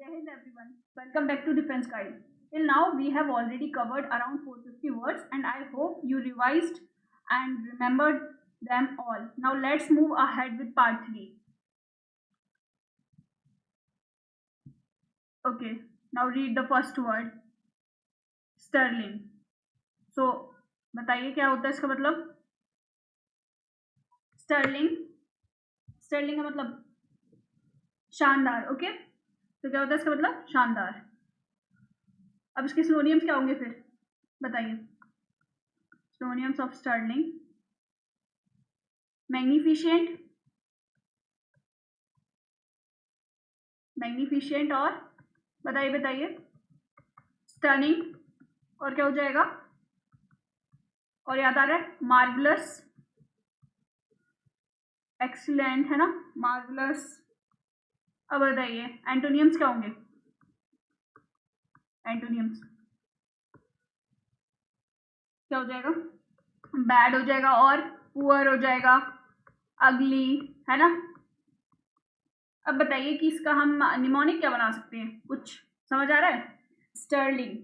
Jai Hind everyone. Welcome back to Defense Guide. Till now we have already covered around 450 words and I hope you revised and remembered them all. Now let's move ahead with part 3. Okay, now read the first word. Sterling. So बताइए क्या होता है इसका मतलब. Stirling का मतलब शानदार. Okay, तो क्या होता है इसका मतलब शानदार. अब इसके सिनोनियम्स क्या होंगे फिर बताइए. Synonyms of Stirling. मैग्निफिशेंट और बताइए स्टनिंग और क्या हो जाएगा. और याद आ रहा है मार्वलस, एक्सीलेंट है ना, मार्वलस. अब बताइए एंटोनियम्स क्या होंगे. एंटोनियम्स क्या हो जाएगा. बैड हो जाएगा और पुअर हो जाएगा, अगली है ना. अब बताइए कि इसका हम निमोनिक क्या बना सकते हैं. कुछ समझ आ रहा है. स्टर्लिंग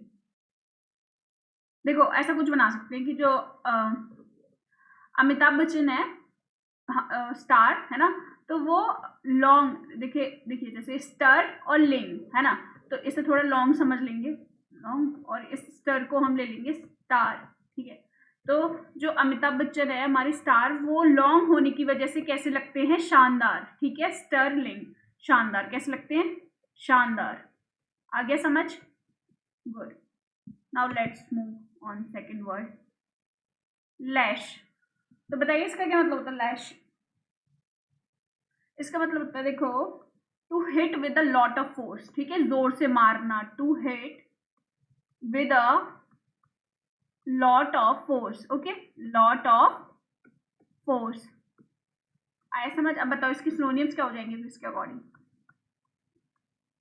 देखो ऐसा कुछ बना सकते हैं कि जो अमिताभ बच्चन है स्टार है ना, तो वो लॉन्ग देखिए जैसे स्टर और लिंग है ना, तो इसे थोड़ा लॉन्ग समझ लेंगे लॉन्ग, और इस स्टर को हम ले लेंगे स्टार. ठीक है, तो जो अमिताभ बच्चन है हमारी स्टार, वो लॉन्ग होने की वजह से कैसे लगते हैं शानदार. ठीक है, स्टर्लिंग शानदार. कैसे लगते हैं शानदार. आ गया समझ. Good. Now let's move on second word. Lash. तो बताइए इसका क्या मतलब होता है लैश. इसका मतलब होता है देखो to hit with a lot of force. ठीक है, जोर से मारना. To hit with a lot of force. Okay, lot of force. आया समझ. अब बताओ इसकी सिनोनिम्स क्या हो जाएंगे फिर इसके अकॉर्डिंग.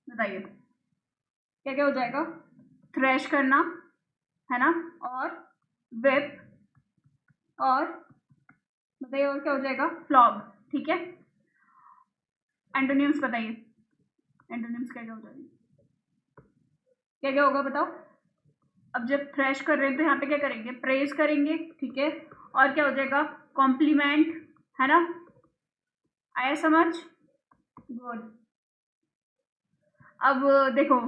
बताइए क्या क्या हो जाएगा. थ्रैश करना है ना, और whip, और बताइए और क्या हो जाएगा. फ्लॉग. ठीक है, एंटोनिम्स बताइए. एंटोनिम्स क्या क्या हो जाएंगे. क्या क्या होगा बताओ. अब जब थ्रैश कर रहे हैं तो यहाँ पे क्या करेंगे, प्रेज करेंगे. ठीक है, और क्या हो जाएगा कॉम्प्लीमेंट है ना. आया समझ. गुड. अब देखो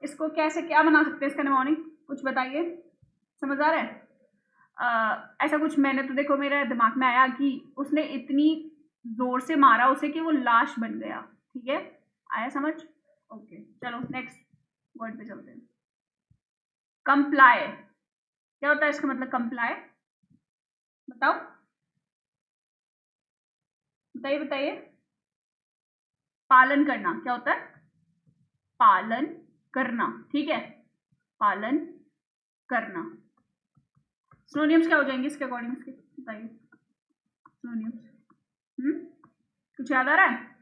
इसको कैसे क्या बना सकते हैं इसका निमोनिक, कुछ बताइए. समझ आ रहा है. ऐसा कुछ मैंने तो देखो मेरे दिमाग में आया कि उसने इतनी जोर से मारा उसे कि वो लाश बन गया. ठीक है, आया समझ. ओके, चलो नेक्स्ट वर्ड पे चलते हैं. कंप्लाई. क्या होता है इसका मतलब कंप्लाई. बताओ बताइए. पालन करना. क्या होता है पालन करना. ठीक है, पालन करना. सिनोनिम्स क्या हो जाएंगे इसके अकॉर्डिंग. इसके बताइए सिनोनिम्स. कुछ याद आ रहा है.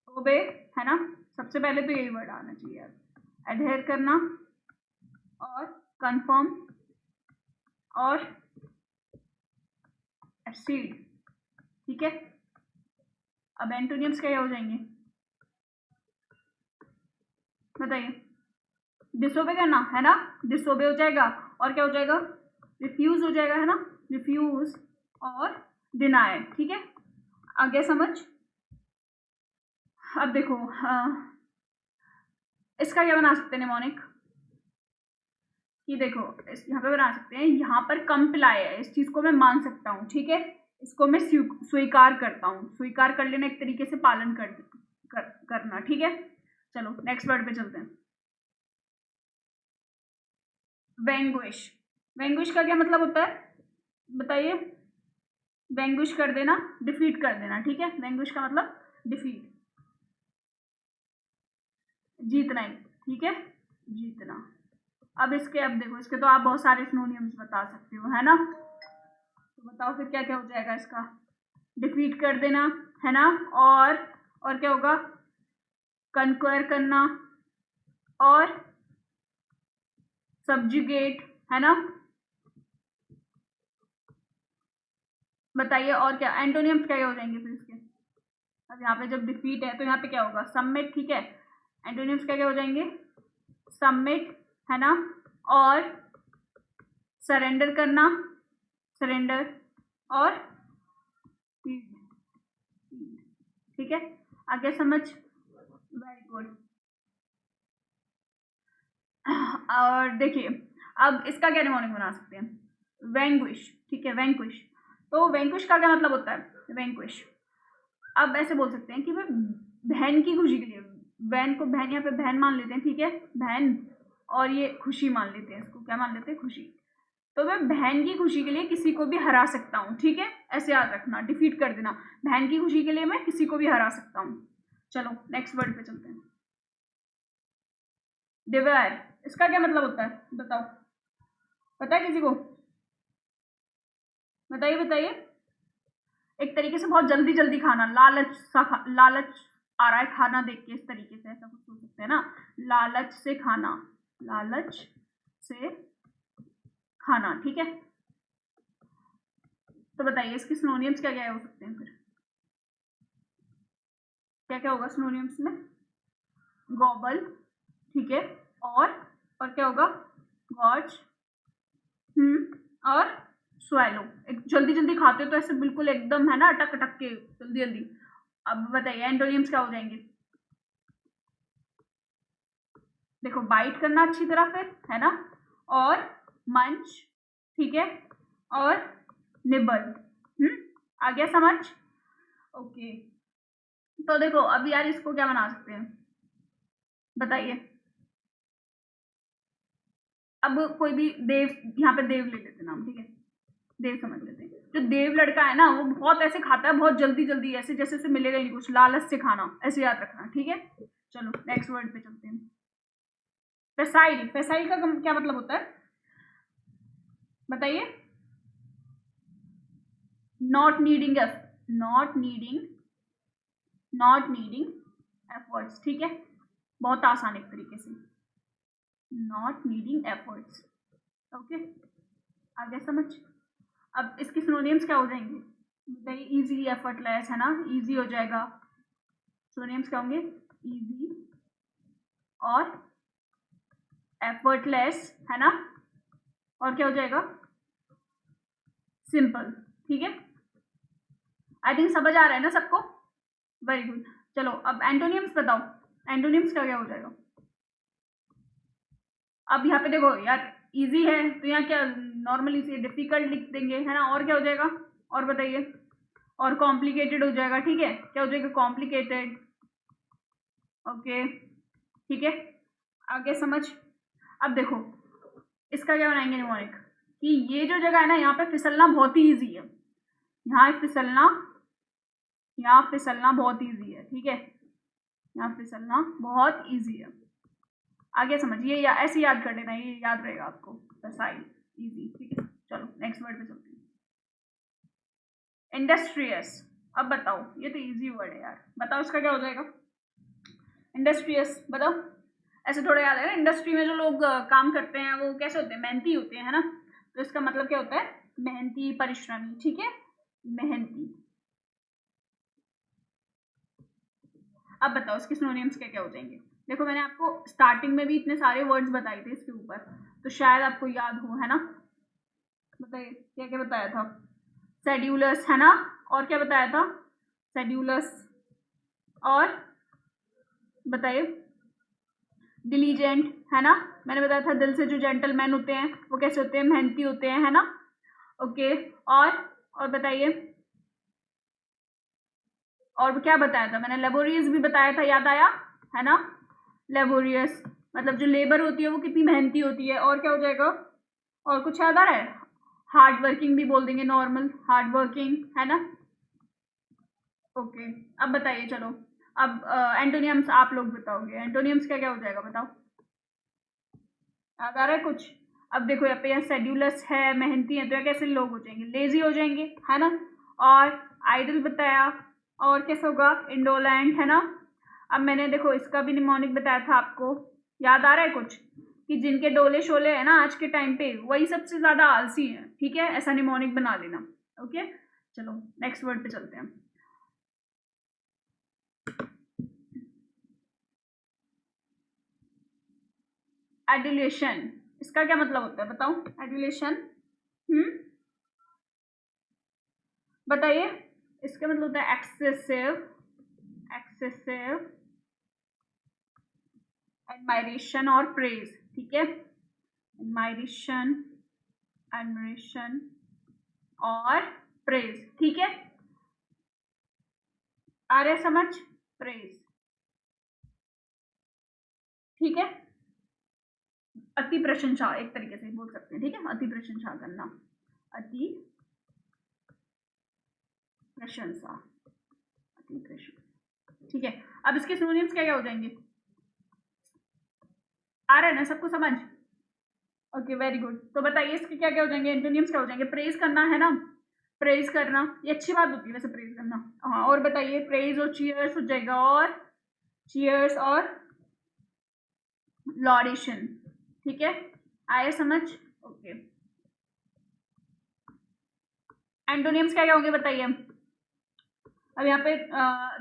ओबे है ना, सबसे पहले तो यही वर्ड आना चाहिए यार. एडहेयर करना और कंफर्म और एक्सीड. ठीक है, अब एंटोनिम्स क्या हो जाएंगे बताइए. डिसोबे करना है ना, डिसोबे हो जाएगा. और क्या हो जाएगा, रिफ्यूज हो जाएगा है ना, रिफ्यूज और डिनाई. ठीक है, आगे समझ. अब देखो इसका क्या बना सकते हैं निमोनिक. कि देखो इस यहाँ पे बना सकते हैं, यहाँ पर कंप्लाई है, इस चीज को मैं मान सकता हूँ. ठीक है, इसको मैं स्वीकार करता हूँ. स्वीकार कर लेना एक तरीके से पालन करना. ठीक है, चलो नेक्स्ट वर्ड पे चलते हैं. वैंग्विश. वैंग्विश का क्या मतलब होता है बताइए. वैंग्विश कर देना, डिफीट कर देना. ठीक है, वैंग्विश का मतलब डिफीट, जीतना ही. ठीक है, जीतना. अब देखो इसके तो आप बहुत सारे सिनोनिम्स बता सकते हो है ना, तो बताओ फिर क्या क्या हो जाएगा इसका. डिफीट कर देना है ना, और क्या होगा कन्क्वायर करना और सब्जुगेट है ना. बताइए और क्या एंटोनिम्स क्या हो जाएंगे फिर इसके. अब यहाँ पे जब डिफीट है तो यहाँ पे क्या होगा, सबमिट, ठीक है। एंटोनिम्स क्या क्या हो जाएंगे, सबमिट, है ना, और सरेंडर करना, सरेंडर, और ठीक है, आगे समझ, वेरी गुड। और देखिए अब इसका क्या निमोनिक बना सकते हैं, वैंक्विश, ठीक है, वैंक्विश। तो वैंक्विश का क्या मतलब होता है, वैंक्विश, अब ऐसे बोल सकते हैं कि मैं बहन की खुशी के लिए, बहन को, बहन यहाँ पे बहन मान लेते हैं, ठीक है, बहन, और ये खुशी मान लेते हैं, इसको क्या मान लेते हैं, खुशी। तो मैं बहन की खुशी के लिए किसी को भी हरा सकता हूँ, ठीक है, ऐसे याद रखना, डिफीट कर देना, बहन की खुशी के लिए मैं किसी को भी हरा सकता हूँ। चलो नेक्स्ट वर्ड पे चलते हैं, डिवायर, इसका क्या मतलब होता है बताओ, पता है किसी को, बताइए बताइए। एक तरीके से बहुत जल्दी जल्दी खाना, लालच सा, लालच आ रहा है खाना देख के, इस तरीके से ऐसा कुछ सोच सकते हैं ना, लालच से खाना, लालच से खाना, ठीक है। तो बताइए इसके सिनोनिम्स क्या क्या हो सकते हैं, फिर क्या क्या होगा सिनोनिम्स में, गॉबल, ठीक है, और क्या होगा, गॉज, और स्वैलो, एक जल्दी जल्दी खाते हो तो ऐसे बिल्कुल एकदम, है ना, अटक अटक के, जल्दी जल्दी। अब बताइए एंटोनिम्स क्या हो जाएंगे, देखो बाइट करना अच्छी तरह फिर, है ना, और मंच, ठीक है, और निबल, आ गया समझ, ओके। तो देखो अब यार इसको क्या बना सकते हैं, बताइए। अब कोई भी देव, यहाँ पे देव ले लेते हैं नाम, ठीक है, देव समझ लेते हैं। जो देव लड़का है ना वो बहुत ऐसे खाता है, बहुत जल्दी जल्दी, ऐसे जैसे उसे मिलेगा ही नहीं कुछ, लालच से खाना, ऐसे याद रखना, ठीक है। चलो नेक्स्ट वर्ड पे चलते हैं, फेसाइल, फेसाइल का क्या मतलब होता है बताइए, नॉट नीडिंग एफ, not needing, not needing efforts, ठीक है, बहुत आसान एक तरीके से, नॉट नीडिंग एफर्ट्स, ओके, आगे समझ। अब इसके सिनोनिम्स क्या हो जाएंगे बताइए, इजी, एफर्टलेस, है ना, इजी हो जाएगा, सिनोनिम्स क्या होंगे, इजी और एफर्टलेस, है ना, और क्या हो जाएगा, सिंपल, ठीक है। आई थिंक समझ आ रहा है ना सबको, वेरी गुड। चलो अब एंटोनिम्स बताओ, एंटोनिम्स का क्या हो जाएगा। अब यहाँ पे देखो यार इजी है तो यहाँ क्या नॉर्मली से डिफिकल्ट लिख देंगे, है ना, और क्या हो जाएगा, और बताइए, और कॉम्प्लिकेटेड हो जाएगा, ठीक है, क्या हो जाएगा, कॉम्प्लिकेटेड, ओके, ठीक है, आगे समझ। अब देखो इसका क्या बनाएंगे निमोनिक, कि ये जो जगह है ना यहाँ पे फिसलना बहुत ही ईजी है, यहाँ फिसलना, यहाँ फिसलना बहुत ईजी है, ठीक है, यहाँ फिसलना बहुत ईजी है, आगे समझिए, या ऐसे याद कर लेना, ये याद रहेगा आपको, फसाइल, इजी, ठीक है। चलो नेक्स्ट वर्ड पे चलते हैं, इंडस्ट्रियस। अब बताओ, ये तो इजी वर्ड है यार, बताओ इसका क्या हो जाएगा, इंडस्ट्रियस, बताओ, ऐसे थोड़ा याद है ना, इंडस्ट्री में जो लोग काम करते हैं वो कैसे होते हैं, मेहनती होते हैं, है ना, तो इसका मतलब क्या होता है, मेहनती, परिश्रमी, ठीक है, मेहनती। अब बताओ इसके सिनोनिम्स क्या क्या हो जाएंगे, देखो मैंने आपको स्टार्टिंग में भी इतने सारे वर्ड्स बताए थे इसके ऊपर, तो शायद आपको याद हो, है ना, बताइए क्या क्या बताया था, शेड्यूलर्स, है ना, और क्या बताया था, शेड्यूलर्स, और बताइए डिलीजेंट, है ना, मैंने बताया था दिल से जो जेंटलमैन होते हैं वो कैसे होते हैं, मेहनती होते हैं, है ना, ओके, और बताइए, और क्या बताया था मैंने, लेबोरियस भी बताया था, याद आया, है ना, लेबोरियस मतलब जो लेबर होती है वो कितनी मेहनती होती है, और क्या हो जाएगा, और कुछ याद आ रहा है, हार्ड वर्किंग भी बोल देंगे, नॉर्मल हार्ड वर्किंग, है ना, ओके। अब बताइए चलो, अब एंटोनियम्स आप लोग बताओगे, एंटोनियम्स क्या क्या हो जाएगा बताओ, याद आ रहा है कुछ। अब देखो यहाँ पे यहाँ शेड्यूलर्स है, मेहनती है, तो यहाँ कैसे लोग हो जाएंगे, लेजी हो जाएंगे, है ना, और आइडल बताया, और कैसे होगा, इंडोलेंट, है ना। अब मैंने देखो इसका भी निमोनिक बताया था आपको, याद आ रहा है कुछ, कि जिनके डोले शोले है ना आज के टाइम पे वही सबसे ज्यादा आलसी है, ठीक है, ऐसा निमोनिक बना लेना, ओके। चलो नेक्स्ट वर्ड पे चलते हैं, एडुलेशन, इसका क्या मतलब होता है बताओ? एडुलेशन, बताइए। इसका मतलब होता है एक्सेसिव एडमायरेशन और प्रेज, ठीक है? एडमायरेशन और प्रेज, ठीक है? आ रहा है समझ? प्रेज, ठीक है? अति प्रशंसा एक तरीके से बोल सकते हैं, ठीक है? अति प्रशंसा करना, अति प्रशंसा, ठीक है? अब इसके सिनोनिम्स क्या क्या हो जाएंगे? आ रहा है ना सबको समझ? Okay, very good. तो बताइए इसके क्या क्या हो जाएंगे? एंटोनिम्स क्या हो जाएंगे? प्रेज करना है ना, प्रेज करना, ये अच्छी बात होती है वैसे प्रेज करना। हाँ, और बताइए प्रेज और चीयर्स हो जाएगा, और चीयर्स और लॉडेशन, ठीक है? आया समझ? ओके, एंटोनिम्स क्या क्या होंगे बताइए? अब यहाँ पे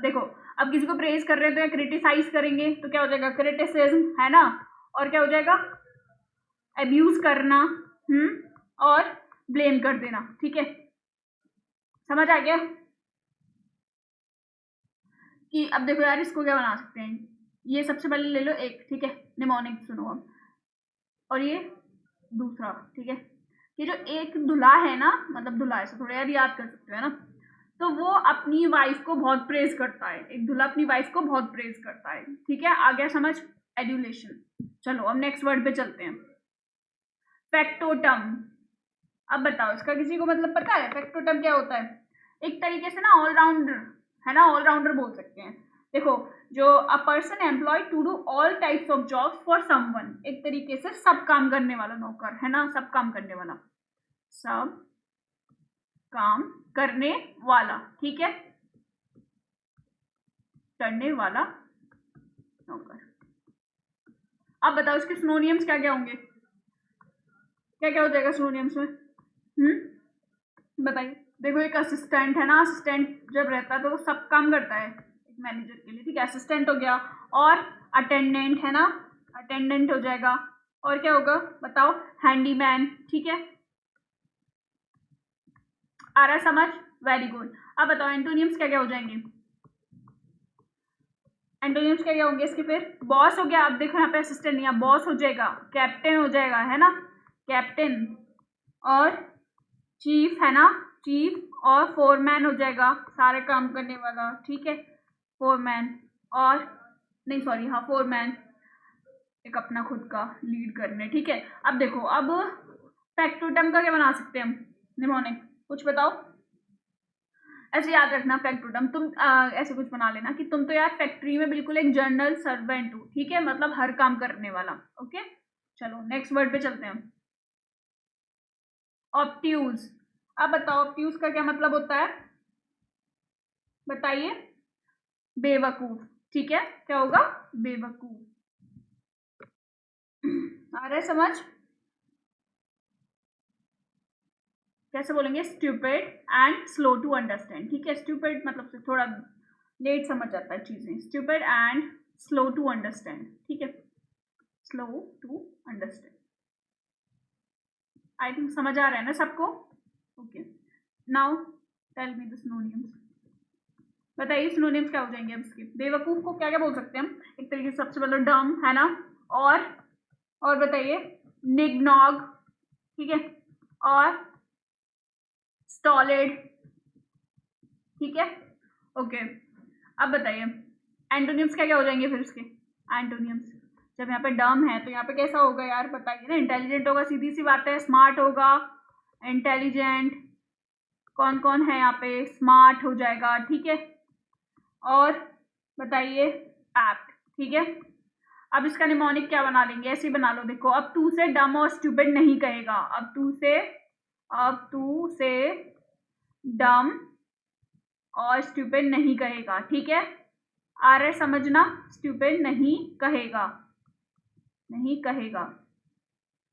देखो, अब किसी को प्रेज कर रहे हैं तो या क्रिटिसाइज करेंगे तो क्या हो जाएगा? क्रिटिसिज्म, है ना? और क्या हो जाएगा? अब्यूज करना, और ब्लेम कर देना, ठीक है? समझ आ गया? कि अब देखो यार, इसको क्या बना सकते हैं? ये सबसे पहले ले लो एक, ठीक है? निमोनिक सुनो अब, और ये दूसरा, ठीक है? ये जो एक दूल्हा है ना, मतलब दूल्हा, ऐसे थोड़ा यार याद कर सकते हो, है ना? तो वो अपनी वाइफ को बहुत प्रेज करता है, एक दूल्हा अपनी वाइफ को बहुत प्रेज करता है, ठीक है? आ गया समझ? एडुलेशन। चलो अब नेक्स्ट वर्ड पे चलते हैं, फैक्टोटम। अब बताओ इसका किसी को मतलब पता है? फैक्टोटम क्या होता है? एक तरीके से ना ऑलराउंडर, है ना? ऑलराउंडर बोल सकते हैं। देखो, जो a person employed to do all types of jobs for someone, एक तरीके से सब काम करने वाला नौकर, है ना? सब काम करने वाला, सब काम करने वाला, ठीक है? करने वाला नौकर। अब बताओ इसके सिनोनिम्स क्या क्या होंगे? क्या क्या हो जाएगा सिनोनिम्स में? बताइए। देखो, एक असिस्टेंट है ना, असिस्टेंट जब रहता है तो वो सब काम करता है एक मैनेजर के लिए, ठीक है? असिस्टेंट हो गया। और अटेंडेंट है ना, अटेंडेंट हो जाएगा। और क्या होगा बताओ? हैंडीमैन, ठीक है? आ रहा है समझ? Very good. अब बताओ एंटोनिम्स क्या क्या हो जाएंगे? एंटोनिम्स क्या क्या होंगे इसके? फिर बॉस हो गया। अब देखो यहाँ पे असिस्टेंट नहीं, बॉस हो जाएगा, कैप्टन हो जाएगा, है ना? कैप्टन। और चीफ है ना, चीफ। और फोरमैन हो जाएगा, सारे काम करने वाला, ठीक है? फोरमैन। और नहीं, सॉरी, हाँ, फोरमैन, एक अपना खुद का लीड करने, ठीक है? अब देखो, अब फैक्टोटम का क्या बना सकते हैं हम? निमोनिक, कुछ बताओ। ऐसे याद रखना फैक्टोटम, तुम ऐसे कुछ बना लेना कि तुम तो यार फैक्ट्री में बिल्कुल एक जनरल सर्वेंट हो, ठीक है? मतलब हर काम करने वाला, ओके? चलो नेक्स्ट वर्ड पे चलते हैं, ऑब्ट्यूज। अब बताओ ऑब्ट्यूज का क्या मतलब होता है? बताइए। बेवकूफ, ठीक है? क्या होगा? बेवकूफ। आ रहा है समझ? कैसे बोलेंगे? Stupid and slow to understand, ठीक है? स्टूपिड मतलब से थोड़ा लेट समझ आता है चीजें, stupid and slow to understand, ठीक है? Slow to understand. I think समझ आ रहा है ना सबको? Okay, now tell me the synonyms. बताइए सिनोनिम्स क्या हो जाएंगे अब इसके? बेवकूफ को क्या क्या बोल सकते हैं हम? एक तरीके से सबसे पहले डम, है ना? और बताइए निगनॉग, ठीक है? और स्टॉलिड, ठीक है? ओके, अब बताइए एंटोनिम्स क्या क्या हो जाएंगे फिर उसके? एंटोनिम्स, जब यहाँ पे डम है तो यहाँ पे कैसा होगा यार? बताइए ना। इंटेलिजेंट होगा, सीधी सी बात है। स्मार्ट होगा, इंटेलिजेंट। कौन कौन है यहाँ पे? स्मार्ट हो जाएगा, ठीक है? और बताइए एप्ट, ठीक है? अब इसका निमोनिक क्या बना लेंगे? ऐसे ही बना लो। देखो, अब तू से डम और स्टूपिड नहीं कहेगा, अब तू से डम और स्टूपिड नहीं कहेगा, ठीक है? आ रहा है समझना? स्टूपिड नहीं कहेगा, नहीं कहेगा।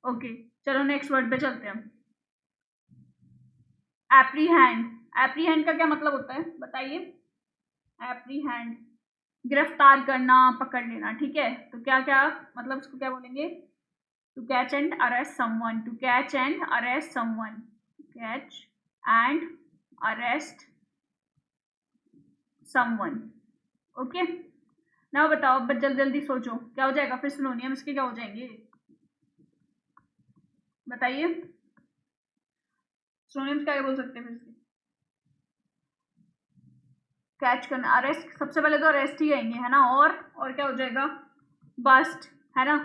ओके, चलो नेक्स्ट वर्ड पे चलते हैं, एप्रीहेंड। एप्रीहेंड का क्या मतलब होता है बताइए? एप्रीहेंड, गिरफ्तार करना, पकड़ लेना, ठीक है? तो क्या क्या मतलब इसको क्या बोलेंगे? To catch and arrest someone, to catch and arrest someone, catch and arrest someone. Okay, ना बताओ, बस जल्दी जल्दी सोचो क्या हो जाएगा फिर सिनोनियम्स के क्या हो जाएंगे, बताइए। सिनोनियम्स क्या बोल सकते हैं फिर से? कैच करना, अरेस्ट, सबसे पहले तो अरेस्ट ही आएंगे, है ना। और क्या हो जाएगा? बस्ट, है ना,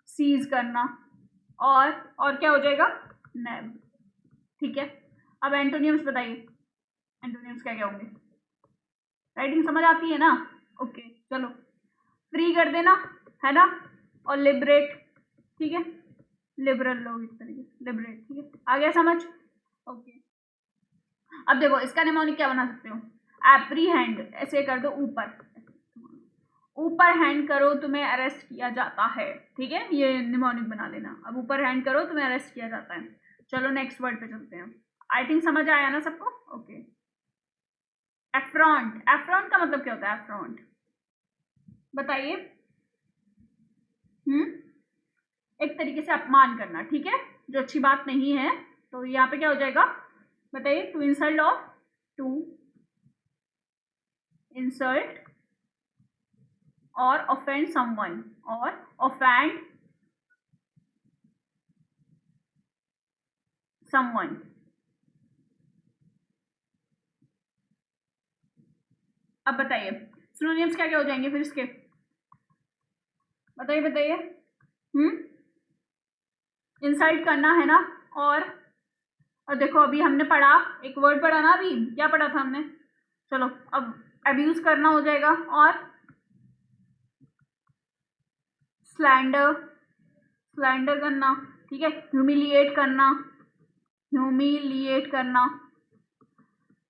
सीज करना, और क्या हो जाएगा? नैब। ठीक है, अब एंटोनियम्स बताइए, एंटोनियम्स क्या क्या होंगे? राइटिंग समझ आती है ना? ओके, चलो, फ्री कर देना, है ना, और लिबरेट, ठीक है, लिबरल लोग, इस तरीके से लिबरेट, ठीक है, आ गया समझ? ओके, अब देखो इसका निमोनिक क्या बना सकते हो? एप्रीहेंड, ऐसे कर दो, ऊपर हैंड करो तुम्हें अरेस्ट किया जाता है, ठीक है, ये निमोनिक बना लेना। अब ऊपर हैंड करो तुम्हें अरेस्ट किया जाता है। चलो नेक्स्ट वर्ड पे चलते हैं। आई थिंक समझ आया ना सबको? ओके, एफ्रॉन्ट, एफ्रॉन्ट का मतलब क्या होता है? एफ्रॉन्ट बताइए। एक तरीके से अपमान करना, ठीक है, जो अच्छी बात नहीं है। तो यहाँ पे क्या हो जाएगा बताइए? टू इंसल्ट, और टू इंसल्ट और ऑफेंड समवन, और ऑफेंड समवन। अब बताइए सिनोनिम्स क्या क्या हो जाएंगे फिर इसके? बताइए बताइए। इंसल्ट करना, है ना, और देखो अभी हमने पढ़ा, एक वर्ड पढ़ा ना, अभी क्या पढ़ा था हमने? चलो, अब अब्यूज करना हो जाएगा, और स्लैंडर, स्लैंडर करना, ठीक है, ह्यूमिलिएट करना, ह्यूमिलिएट करना।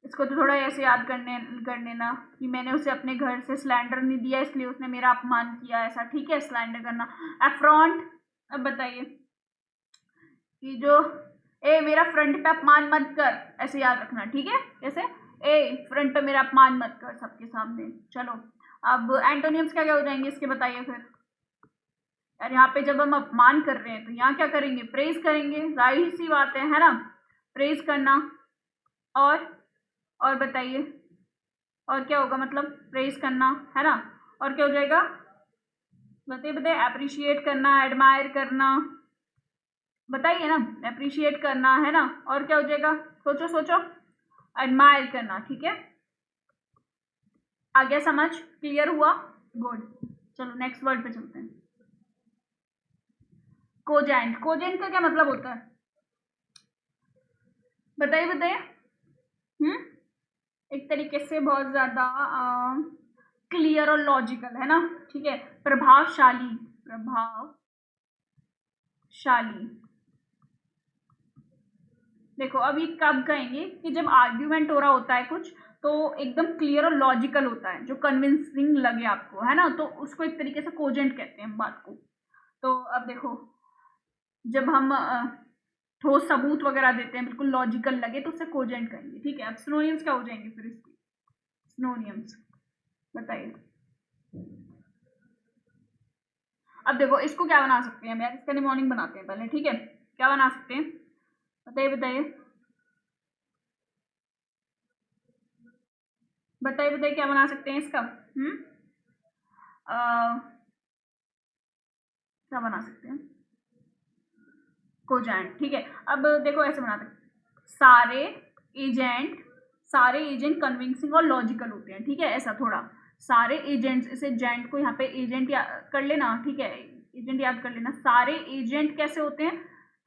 इसको तो थोड़ा ऐसे याद कर लेना कि मैंने उसे अपने घर से स्लैंडर नहीं दिया इसलिए उसने मेरा अपमान किया, ऐसा, ठीक है, स्लैंडर करना। एफ्रॉन्ट, अब बताइए कि जो ए मेरा फ्रंट पे अपमान मत कर, ऐसे याद रखना, ठीक है, कैसे? ए फ्रंट पे मेरा अपमान मत कर सबके सामने। चलो, अब एंटोनियम्स क्या क्या हो जाएंगे इसके, बताइए फिर। यार यहाँ पे जब हम अपमान कर रहे हैं तो यहाँ क्या करेंगे? प्रेज करेंगे, जाहिर सी बात है ना, प्रेज करना। और बताइए, और क्या होगा? मतलब प्रेज करना, है ना, और क्या हो जाएगा? बताइए बताइए। अप्रिशिएट करना, एडमायर करना, बताइए ना, अप्रिशिएट करना, है ना, और क्या हो जाएगा? सोचो सोचो, एडमायर करना, ठीक है, आ गया समझ? क्लियर हुआ? गुड। चलो नेक्स्ट वर्ड पे चलते हैं। कोजेंट, कोजेंट का क्या मतलब होता है? बताइए बताइए। एक तरीके से बहुत ज्यादा क्लियर और लॉजिकल, है ना, ठीक है, प्रभावशाली, प्रभावशाली। देखो अभी कब कहेंगे कि जब आर्ग्यूमेंट हो रहा होता है कुछ, तो एकदम क्लियर और लॉजिकल होता है, जो कन्विंसिंग लगे आपको, है ना, तो उसको एक तरीके से कोजेंट कहते हैं बात को। तो अब देखो, जब हम ठोस सबूत वगैरह देते हैं, बिल्कुल लॉजिकल लगे, तो उससे कोजेंट कहेंगे, ठीक है। अब सिनोनिम्स क्या हो जाएंगे फिर इसके? सिनोनिम्स बताइए। अब देखो इसको क्या बना सकते हैं हम यार, इसका निमोनिक बनाते हैं पहले, ठीक है, क्या बना सकते हैं? बताइए बताइए बताइए बताइए, क्या बना सकते हैं इसका? क्या बना सकते हैं? कोजेंट, ठीक है। अब देखो ऐसे बना सकते हैं, सारे एजेंट कन्विंसिंग और लॉजिकल होते हैं, ठीक है, ऐसा थोड़ा, सारे एजेंट्स, इसे जेंट को यहाँ पे एजेंट कर लेना, ठीक है, एजेंट याद कर लेना। सारे एजेंट कैसे होते हैं,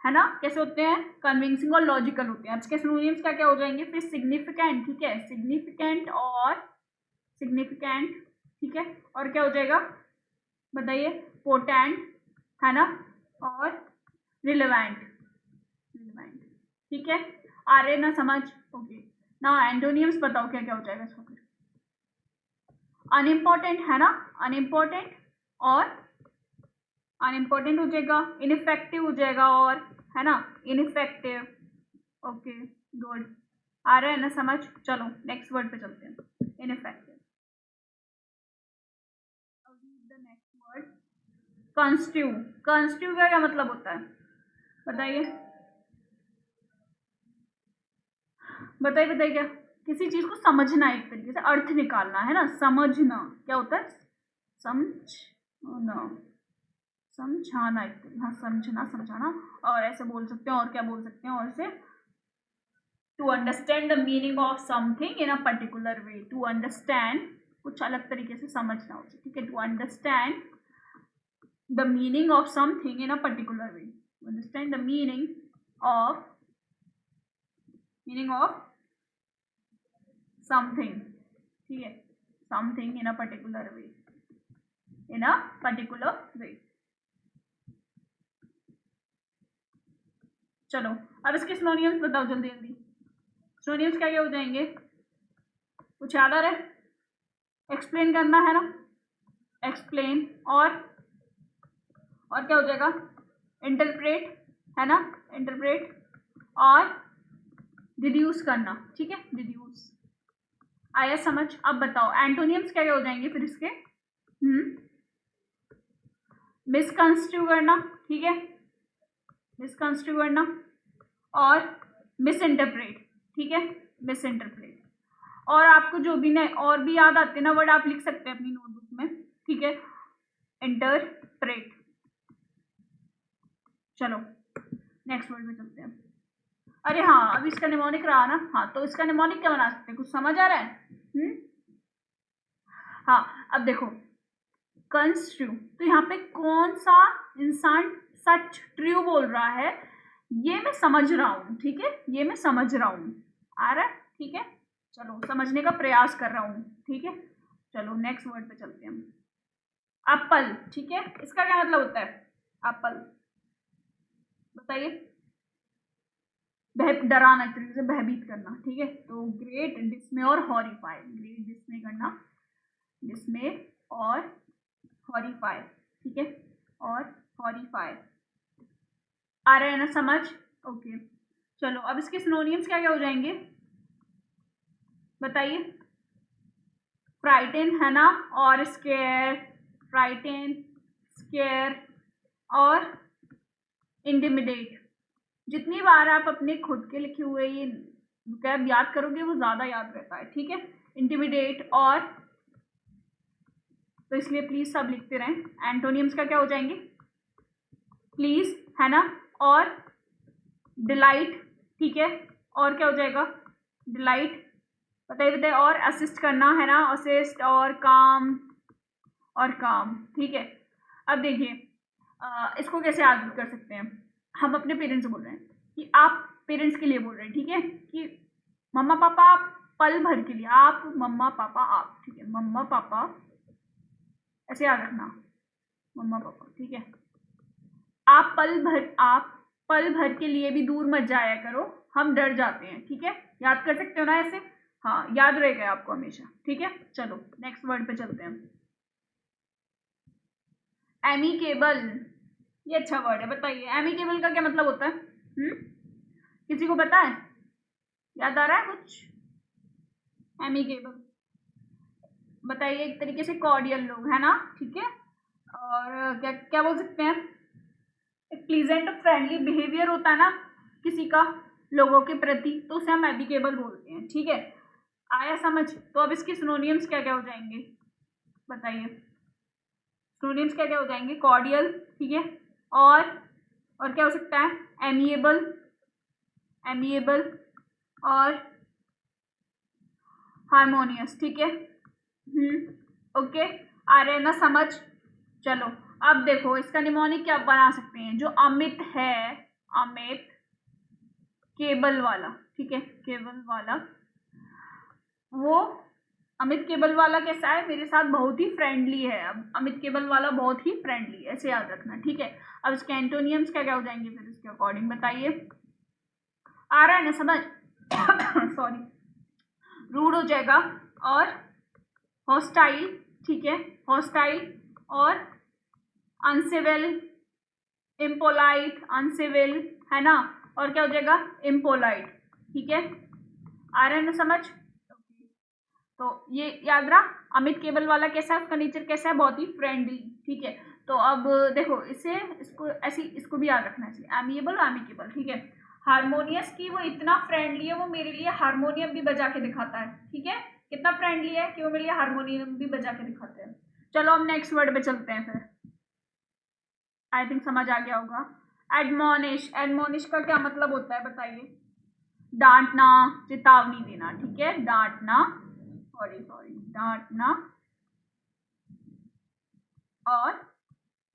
है ना, कैसे होते हैं? कन्विंसिंग और लॉजिकल होते हैं। अब इसके सिनोनिम्स क्या क्या हो जाएंगे फिर? सिग्निफिकेंट, ठीक है, सिग्निफिकेंट, ठीक है, और क्या हो जाएगा बताइए? पोटेंट, है ना, और रिलेवेंट, ठीक है, आ रहे ना समझ? ओके, नाउ एंटोनियम्स बताओ क्या क्या हो जाएगा इसको फिर? अनइम्पोर्टेंट, है ना, अनइम्पोर्टेंट, और अनइम्पोर्टेंट हो जाएगा, इनफेक्टिव हो जाएगा, और, है ना, इनफेक्टिव। ओके, गुड, आ रहा है ना समझ? चलो नेक्स्ट वर्ड पे चलते हैं, इनफेक्टिव। द नेक्स्ट वर्ड कंस्ट्यू, कंस्ट्यू का क्या मतलब होता है बताइए, बताइए बताइए क्या, किसी चीज को समझना, एक तरीके से अर्थ निकालना है ना, समझना क्या होता है, समझना, समझाना एक तरीके, हाँ समझना समझाना, और ऐसे बोल सकते हैं, और क्या बोल सकते हैं, और से to understand the meaning of something in a particular way, to understand कुछ अलग तरीके से समझना होता है, ठीक है, to understand the meaning of something in a particular way, to understand the meaning of something, ठीक है, something in a particular way, in a particular way. चलो अब इसके सिनोनिम्स बताओ जल्दी जल्दी, सिनोनिम्स क्या क्या हो जाएंगे, कुछ याद आ रहा है, एक्सप्लेन करना है ना, एक्सप्लेन, और क्या हो जाएगा, इंटरप्रेट है ना, इंटरप्रेट, और डिड्यूस करना, ठीक है, डिड्यूस, आया समझ। अब बताओ एंटोनियम्स क्या क्या हो जाएंगे फिर इसके, मिसकंस्ट्रू करना, ठीक है, मिसकंस्ट्रू करना, और मिस इंटरप्रेट, ठीक है, मिस इंटरप्रेट, और आपको जो भी नहीं और भी याद आते हैं ना वर्ड आप लिख सकते हैं अपनी नोटबुक में, ठीक है, इंटरप्रेट। चलो नेक्स्ट वर्ड में चलते हैं। अरे हाँ अब इसका निमोनिक रहा ना, हाँ तो इसका निमोनिक क्या बना सकते हैं, कुछ समझ आ रहा है, हाँ अब देखो कंस्ट्रू, तो यहाँ पे कौन सा इंसान सच ट्रू बोल रहा है, ये मैं समझ रहा हूँ, ठीक है, ये मैं समझ रहा हूँ, आ रहा है, ठीक है, चलो समझने का प्रयास कर रहा हूँ, ठीक है, चलो नेक्स्ट वर्ड पे चलते हैं हम, एप्पल, ठीक है, इसका क्या मतलब होता है, एप्पल बताइए, डराना, एक तरीके से भयभीत करना, ठीक है, तो ग्रेट डिस्मे और हॉरिफाई, ग्रेट डिस्मे करना, डिस्मे और हॉरिफाई, ठीक है, और हॉरिफाई, आ रहा है ना समझ, ओके। चलो अब इसके सिनोनिम्स क्या क्या हो जाएंगे बताइए, फ्राइटन है ना, और स्केयर, फ्राइटन, स्केयर, और इंटिमिडेट, जितनी बार आप अपने खुद के लिखे हुए ये वर्ब याद करोगे वो ज्यादा याद रहता है, ठीक है, इंटिमिडेट, और तो इसलिए प्लीज सब लिखते रहें। एंटोनियम्स का क्या हो जाएंगे, प्लीज है ना, और डिलाइट, ठीक है, और क्या हो जाएगा, डिलाइट, बताइए बताइए, और असिस्ट करना है ना, असिस्ट, और काम, ठीक है। अब देखिए इसको कैसे याद कर सकते हैं, हम अपने पेरेंट्स से बोल रहे हैं कि आप पेरेंट्स के लिए बोल रहे हैं, ठीक है, कि मम्मा पापा पल भर के लिए, आप मम्मा पापा आप, ठीक है, मम्मा पापा ऐसे याद रखना, मम्मा पापा, ठीक है, आप पल भर के लिए भी दूर मत जाया करो, हम डर जाते हैं, ठीक है, याद कर सकते हो ना ऐसे, हाँ याद रहेगा आपको हमेशा, ठीक है। चलो नेक्स्ट वर्ड पे चलते हैं, एमिकेबल, ये अच्छा वर्ड है, बताइए एमिकेबल का क्या मतलब होता है, किसी को पता है, याद आ रहा है कुछ, एमिकेबल बताइए, एक तरीके से कॉर्डियल लोग है ना, ठीक है, और क्या क्या बोल सकते हैं, एक प्लीजेंट फ्रेंडली बिहेवियर होता है ना किसी का लोगों के प्रति, तो उसे हम एमिकेबल बोलते हैं, ठीक है, आया समझ। तो अब इसके सिनोनिम्स क्या क्या हो जाएंगे बताइए, सिनोनिम्स क्या क्या हो जाएंगे, कॉर्डियल, ठीक है, और क्या हो सकता है, एमिएबल, और हार्मोनियस, ठीक है, ओके, आ रहे हैं ना समझ। चलो अब देखो इसका निमोनिक क्या बना सकते हैं, जो अमित है, अमित केबल वाला, ठीक है, केबल वाला, वो अमित केबल वाला कैसा है, मेरे साथ बहुत ही फ्रेंडली है, अब अमित केबल वाला बहुत ही फ्रेंडली है, ऐसे याद रखना, ठीक है। अब इसके एंटोनियम्स क्या क्या हो जाएंगे फिर इसके अकॉर्डिंग बताइए, आ रहा है ना समझ सॉरी, रूड हो जाएगा, और हॉस्टाइल, ठीक है, हॉस्टाइल, और अनसिविल, इम्पोलाइट, अनसिविल है ना, और क्या हो जाएगा, इम्पोलाइट, ठीक है, आ रहा है ना समझ। तो ये याद रहा, अमित केबल वाला कैसा है, उसका नेचर कैसा है, बहुत ही फ्रेंडली, ठीक है, तो अब देखो इसे इसको ऐसी इसको भी याद रखना चाहिए, एमिएबल एमिकेबल, ठीक है। हारमोनियस की वो इतना फ्रेंडली है, वो मेरे लिए हारमोनियम भी बजा के दिखाता है, ठीक है। कितना फ्रेंडली है कि वो मेरे लिए हारमोनियम भी बजा के दिखाते हैं। चलो हम नेक्स्ट वर्ड पे चलते हैं फिर, आई थिंक समझ आ गया होगा। एडमोनिश, एडमोनिश का क्या मतलब होता है बताइए? डांटना, चेतावनी देना, ठीक है। डांटना, सॉरी डांटना और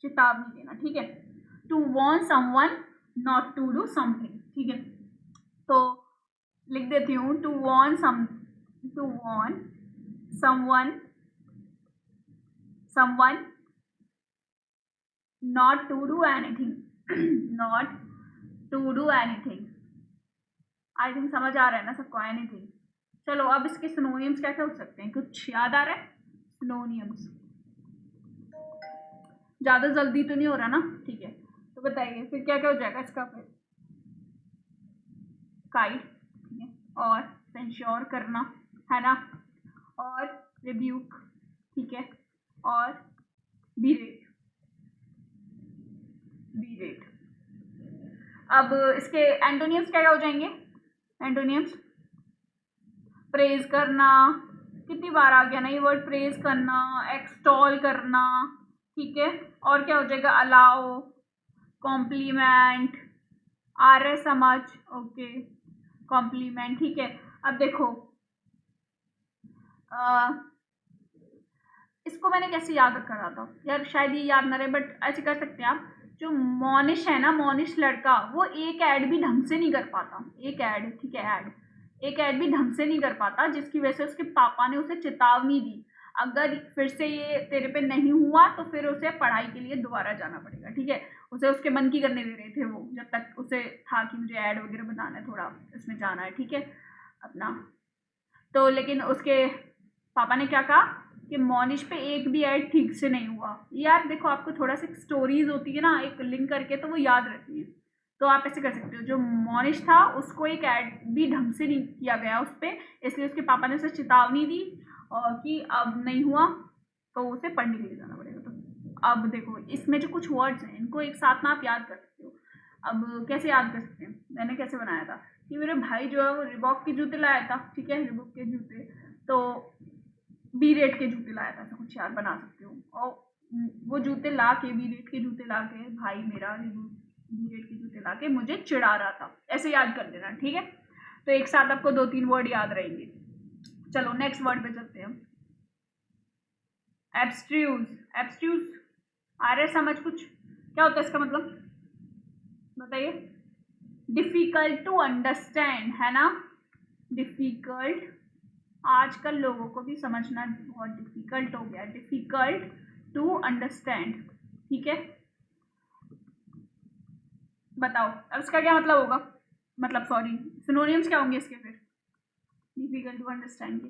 चेतावनी देना, ठीक है। To warn someone not to do something, ठीक है। तो लिख देती हूँ, to warn someone not to do anything not to do anything, I think समझ आ रहा है ना सबको? एनीथिंग। चलो अब इसके सिनोनिम्स क्या क्या हो सकते हैं, कुछ याद आ रहा है? सिनोनिम्स ज़्यादा जल्दी तो नहीं हो रहा ना, ठीक है। तो बताइए फिर क्या क्या हो जाएगा इसका? फिर गाइड, ठीक है, और सेंश्योर करना, है ना, और रिब्यूक, ठीक है, और बीरेट। अब इसके एंटोनियम्स क्या क्या हो जाएंगे? एंटोनियम्स, प्रेज करना, कितनी बार आ गया ना ये वर्ड, प्रेज करना, एक्सटॉल करना, ठीक है। और क्या हो जाएगा? अलाउ, कॉम्प्लीमेंट, आ रहा है समझ? ओके, कॉम्प्लीमेंट, ठीक है। अब देखो इसको मैंने कैसे याद रखा रहा था यार, शायद ये याद ना रहे, बट ऐसे कर सकते हैं आप। जो मोनिश है ना, मोनिश लड़का, वो एक ऐड भी ढंग से नहीं कर पाता, एक ऐड, ठीक है, एक ऐड भी ढंग से नहीं कर पाता, जिसकी वजह से उसके पापा ने उसे चेतावनी दी, अगर फिर से ये तेरे पे नहीं हुआ तो फिर उसे पढ़ाई के लिए दोबारा जाना पड़ेगा, ठीक है। उसे उसके मन की करने दे रहे थे वो, जब तक उसे था कि मुझे ऐड वगैरह बनाना है, थोड़ा इसमें जाना है, ठीक है, अपना। तो लेकिन उसके पापा ने क्या कहा कि मोनिश पे एक भी ऐड ठीक से नहीं हुआ। यार देखो, आपको थोड़ा सा स्टोरीज होती है ना एक लिंक करके, तो वो याद रहती है। तो आप ऐसे कर सकते हो, जो मोनिश था उसको एक ऐड भी ढंग से नहीं किया गया उस पर, इसलिए उसके पापा ने उसे चेतावनी दी और कि अब नहीं हुआ तो उसे पढ़ने के लिए जाना पड़ेगा। तो अब देखो इसमें जो कुछ वर्ड्स हैं इनको एक साथ में आप याद कर सकते हो। अब कैसे याद कर सकते हैं, मैंने कैसे बनाया था कि मेरे भाई जो है वो रिबॉक के जूते लाया था, ठीक है, रिबॉक के जूते, तो बी रेट के जूते लाया था, ऐसा कुछ यार बना सकते हो। और वो जूते ला के, बी रेट के जूते ला के, भाई मेरा बी रेट के जूते ला के मुझे चिढ़ा रहा था, ऐसे याद कर देना, ठीक है। तो एक साथ आपको 2-3 वर्ड याद रहेंगे। चलो नेक्स्ट वर्ड पे चलते हैं। एब्स्ट्रूज, एब्स्ट्रूज आ रहा है समझ कुछ? क्या होता है इसका मतलब बताइए? डिफिकल्ट टू अंडरस्टैंड, है ना, डिफिकल्ट, आजकल लोगों को भी समझना बहुत डिफिकल्ट हो गया, डिफिकल्ट टू अंडरस्टैंड, ठीक है। बताओ अब इसका क्या मतलब होगा, मतलब सॉरी सिनोनिम्स क्या होंगे इसके फिर डिफिकल्ट टू अंडरस्टैंड के?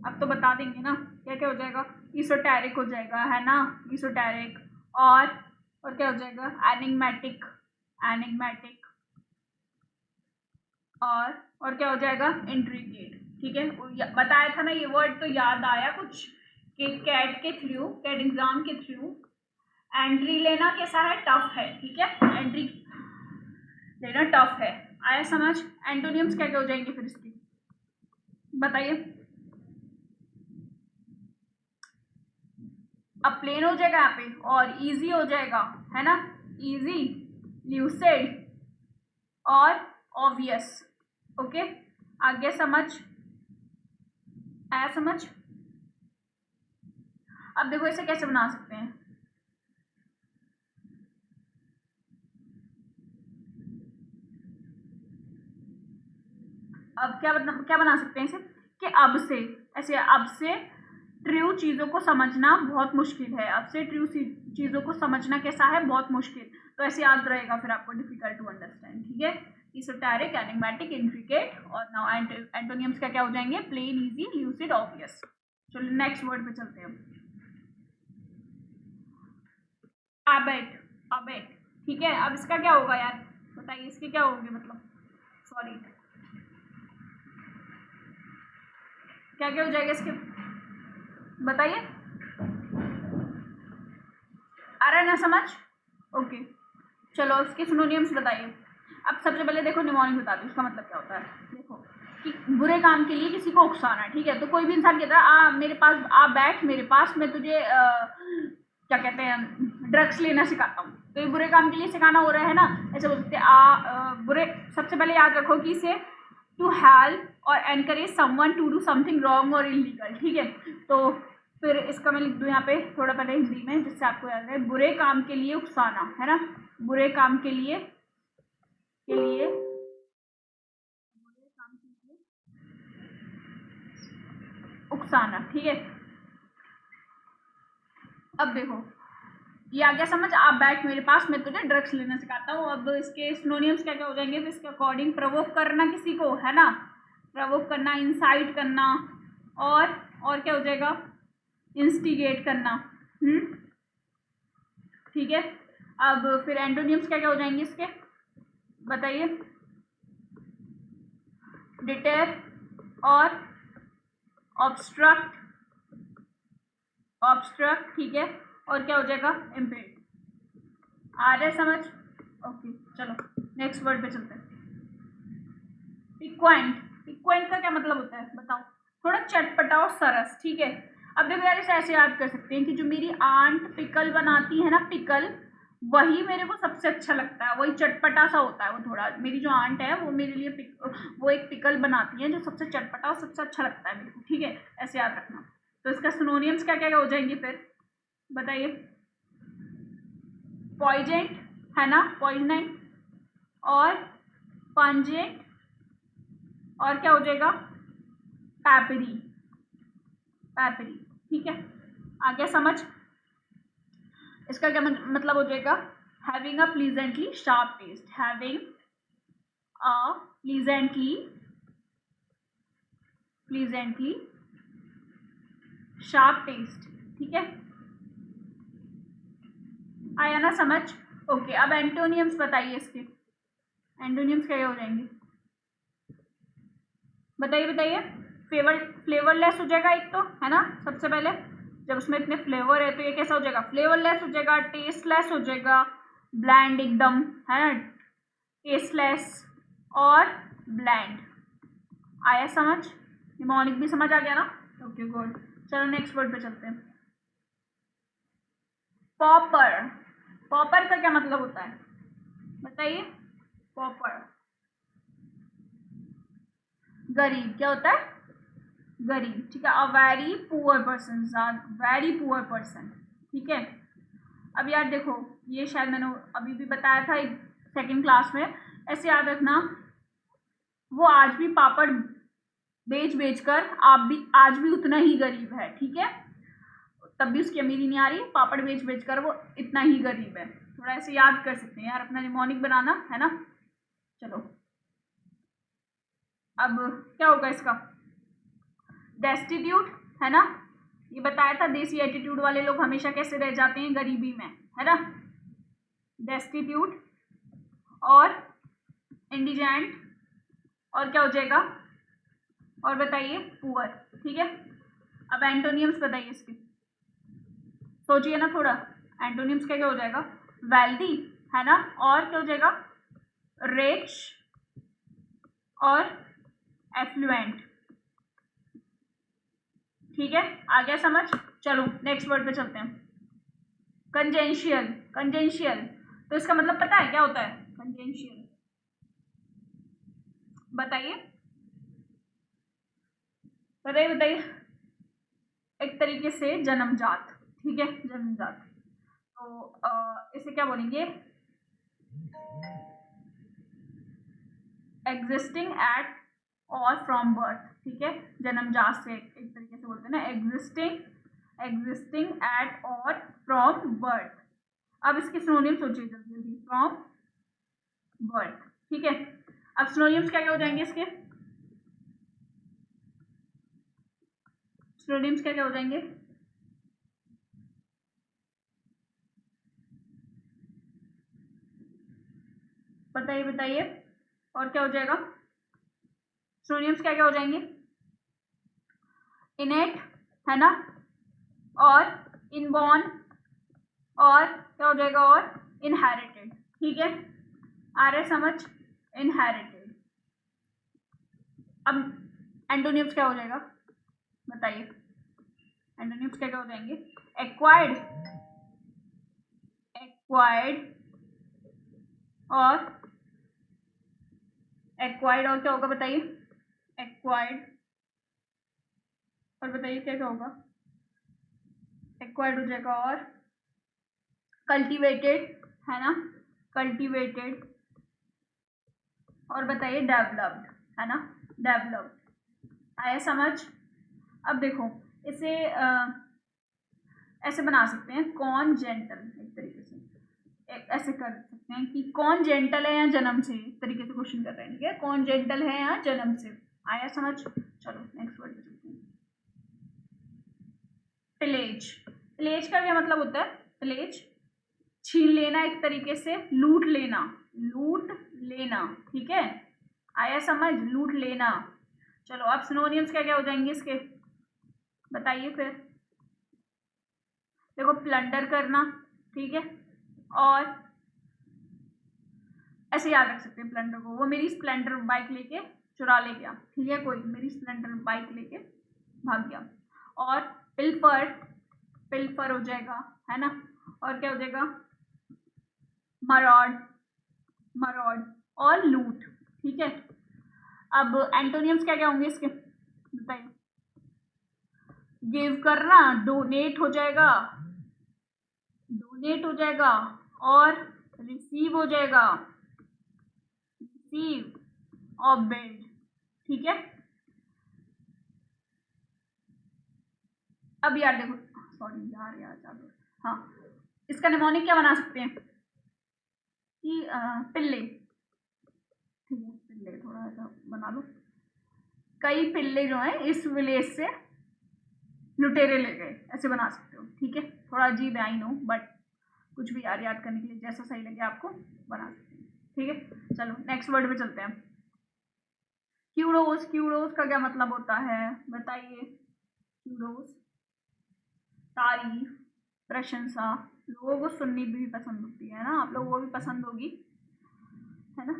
अब तो बता देंगे ना, क्या क्या हो जाएगा? इsoteric हो जाएगा, है ना, इsoteric, और क्या हो जाएगा? एनिग्मेटिक, एनिग्मेटिक, और क्या हो जाएगा? इंट्रिकेट, ठीक है। बताया था ना ये वर्ड, तो याद आया कुछ कि कैट के थ्रू, कैट एग्जाम के थ्रू एंट्री लेना कैसा है? टफ है, ठीक है, एंट्री लेना टफ है, आया समझ? एंटोनियम्स क्या क्या हो जाएंगे फिर इसके बताइए? अब प्लेन हो जाएगा यहाँ पे, और इजी हो जाएगा, है ना, इजी, ल्यूसिड और ऑब्वियस, ओके। आगे समझ आया समझ? अब देखो इसे कैसे बना सकते हैं, अब क्या बना सकते हैं इसे कि अब से, ऐसे अब से ट्रू चीज़ों को समझना बहुत मुश्किल है, अब से ट्रू चीज़ों को समझना कैसा है? बहुत मुश्किल। तो ऐसे याद रहेगा फिर आपको, डिफिकल्ट टू अंडरस्टैंड, ठीक है, इsoteric, एनिग्मेटिक, इंट्रिकेट, और नाउ एंटोनियम्स क्या क्या हो जाएंगे? Plain, easy, lucid, obvious. चलो नेक्स्ट वर्ड पे चलते हैं। अबेट, अबेट, ठीक है। अब इसका क्या होगा यार बताइए, इसके क्या होंगे मतलब, सॉरी क्या क्या हो जाएगा इसके बताइए? आ रहा है ना समझ? ओके चलो इसके सिनोनिम्स बताइए। अब सबसे पहले देखो निमोनिक बता दो इसका मतलब क्या होता है। देखो कि बुरे काम के लिए किसी को उकसाना, ठीक है। तो कोई भी इंसान कहता है आ मेरे पास आ बैठ मेरे पास, मैं तुझे क्या कहते हैं ड्रग्स लेना सिखाता हूँ, तो ये बुरे काम के लिए सिखाना हो रहा है ना। ऐसे बोल सकते बुरे। सबसे पहले याद रखो कि इसे टू हेल्प और encourage someone to do something wrong और इलीगल, ठीक है। तो फिर इसका मैं लिख दूँ यहाँ पे थोड़ा पहले हिंदी में जिससे आपको याद रहे, बुरे काम के लिए उकसाना, है ना। बुरे काम के लिए उकसाना, ठीक है। अब देखो ये आ गया समझ, आप बैठ मेरे पास मैं तुझे ड्रग्स लेना सिखाता हूँ। अब इसके सिनोनिम्स क्या क्या हो जाएंगे तो इसके अकॉर्डिंग प्रोवोक करना किसी को, है ना, प्रोवोक करना, इंसाइट करना, और क्या हो जाएगा, इंस्टिगेट करना। ठीक है। अब फिर एंटोनिम्स क्या क्या हो जाएंगे इसके बताइए। डिटेर और ऑब्स्ट्रक्ट, ठीक है। और क्या हो जाएगा, इम्पेड। आ रहा है समझ? ओके चलो नेक्स्ट वर्ड पे चलते हैं। पिक्वेंट। पिक्वेंट का क्या मतलब होता है बताओ? थोड़ा चटपटा और सरस, ठीक है। अब देखो यार इसे ऐसे याद कर सकते हैं कि जो मेरी आंट पिकल बनाती है ना, पिकल, वही मेरे को सबसे अच्छा लगता है, वही चटपटा सा होता है वो थोड़ा। मेरी जो आंट है वो मेरे लिए वो एक पिकल बनाती है जो सबसे चटपटा और सबसे अच्छा लगता है मेरे को, ठीक है। ऐसे याद रखना। तो इसका सिनोनिम्स क्या क्या हो जाएंगे फिर बताइए। पॉइजेंट, है ना, पॉइजनेंट, और पंजेंट, और क्या हो जाएगा, पैपरी, ठीक है। आ गया समझ? इसका क्या मतलब हो जाएगा, having a pleasantly sharp taste, having a pleasantly sharp taste, ठीक है। आया ना समझ? ओके अब एंटोनियम्स बताइए इसके। एंटोनियम्स क्या हो जाएंगे बताइए। फ्लेवरलेस हो जाएगा एक तो, है ना। सबसे पहले जब उसमें इतने फ्लेवर है तो ये कैसा हो जाएगा, फ्लेवरलेस हो जाएगा, टेस्टलेस हो जाएगा, ब्लैंड एकदम, है ना, टेस्टलेस और ब्लैंड। आया समझ? निमोनिक भी समझ आ गया ना? Okay good. चलो नेक्स्ट वर्ड पे चलते हैं। पॉपर। पॉपर का क्या मतलब होता है बताइए। पॉपर, गरीब, क्या होता है, गरीब, ठीक है। A very poor person, very poor person, ठीक है। अब यार देखो ये शायद मैंने अभी भी बताया था सेकंड क्लास में, ऐसे याद रखना, वो आज भी पापड़ बेच कर आप भी आज भी उतना ही गरीब है, ठीक है। तब भी उसकी अमीरी नहीं आ रही, पापड़ बेच कर वो इतना ही गरीब है। थोड़ा ऐसे याद कर सकते हैं यार, अपना निमोनिक बनाना, है ना। चलो अब क्या होगा इसका, डेस्टिट्यूट, है ना। ये बताया था देसी एटीट्यूड वाले लोग हमेशा कैसे रह जाते हैं, गरीबी में, है ना। डेस्टिट्यूट और इंडिजेंट, और क्या हो जाएगा, और बताइए पुअर, ठीक है। अब एंटोनियम्स बताइए इसके, सोचिए ना थोड़ा। एंटोनियम्स क्या क्या हो जाएगा, वेल्दी, है ना, और क्या हो जाएगा, रिच और एफ्लुएंट, ठीक है। आ गया समझ? चलो नेक्स्ट वर्ड पे चलते हैं। कंजेंशियल। कंजेंशियल तो इसका मतलब पता है क्या होता है, कंजेंशियल बताइए बताइए। एक तरीके से जन्मजात, ठीक है, जन्मजात। तो इसे क्या बोलेंगे, एग्जिस्टिंग एट और फ्रॉम बर्थ, ठीक है। जन्मजात से एक तरीके से बोलते हैं ना, एग्जिस्टिंग एट और फ्रॉम बर्थ। अब इसके सिनोनिम सोचिए जल्दी जल्दी, फ्रॉम बर्थ, ठीक है। अब सिनोनिम्स क्या क्या हो जाएंगे इसके, सिनोनिम्स क्या क्या हो जाएंगे बताइए। और क्या हो जाएगा, सिनोनिम्स क्या क्या हो जाएंगे, इनेट, है ना, और इनबॉर्न, और क्या हो जाएगा, और इनहेरिटेड। ठीक है, आ रहा है समझ, इनहेरिटेड। अब एंटोनिम्स क्या हो जाएगा बताइए, एंटोनिम्स क्या क्या हो जाएंगे, एक्वायर्ड, एक्वायर्ड और एक्वायर्ड और क्या होगा बताइए, एक्वायर्ड और बताइए क्या क्या होगा, एक्वायर्ड हो जाएगा और कल्टीवेटेड, है ना, कल्टीवेटेड और बताइए डेवलप्ड, है ना, डेवलप्ड। आया समझ। अब देखो इसे ऐसे बना सकते हैं, कौन जेंटल, एक तरीके से ऐसे कर सकते हैं कि कौन जेंटल है या जन्म से, इस तरीके से क्वेश्चन कर रहे हैं। ठीक है, कौन जेंटल है या जन्म से। आया समझ। चलो नेक्स्ट वर्ड पे चलते हैं। पिलेज, पिलेज का क्या मतलब होता है, पिलेज छीन लेना, एक तरीके से लूट लेना, लूट लेना। ठीक है, आया समझ, लूट लेना। चलो अब सिनोनिम्स क्या क्या हो जाएंगे इसके बताइए फिर। देखो प्लंडर करना, ठीक है, और ऐसे याद रख सकते हैं प्लंडर को, वो मेरी स्प्लेंडर बाइक लेके चुरा ले गया। ठीक है, कोई मेरी स्प्लेंडर बाइक लेके भाग गया। और पिल्फर, पिल्फर हो जाएगा, है ना, और क्या हो जाएगा, मरॉड, मरॉड और लूट। ठीक है, अब एंटोनियम्स क्या क्या होंगे इसके बताइए। गिव करना, डोनेट हो जाएगा, डोनेट हो जाएगा और रिसीव हो जाएगा, रिसीव और बिल्ड। ठीक है, अब यार देखो, सॉरी यार यार चालू, हाँ, इसका निमोनिक क्या बना सकते हैं कि पिल्ले। ठीक है, पिल्ले थोड़ा ऐसा बना लो, कई पिल्ले जो हैं इस विलेज से लुटेरे ले गए, ऐसे बना सकते हो। ठीक है, थोड़ा अजीब है आई नो, बट कुछ भी यार याद करने के लिए जैसा सही लगे आपको बना सकते हैं। ठीक है, चलो नेक्स्ट वर्ड पे चलते हैं। क्यूडोस, क्यूडोस का क्या मतलब होता है बताइए। क्यूडोस तारीफ, प्रशंसा, लोगों को सुननी भी पसंद होती है ना, आप लोगों को भी पसंद होगी, है ना।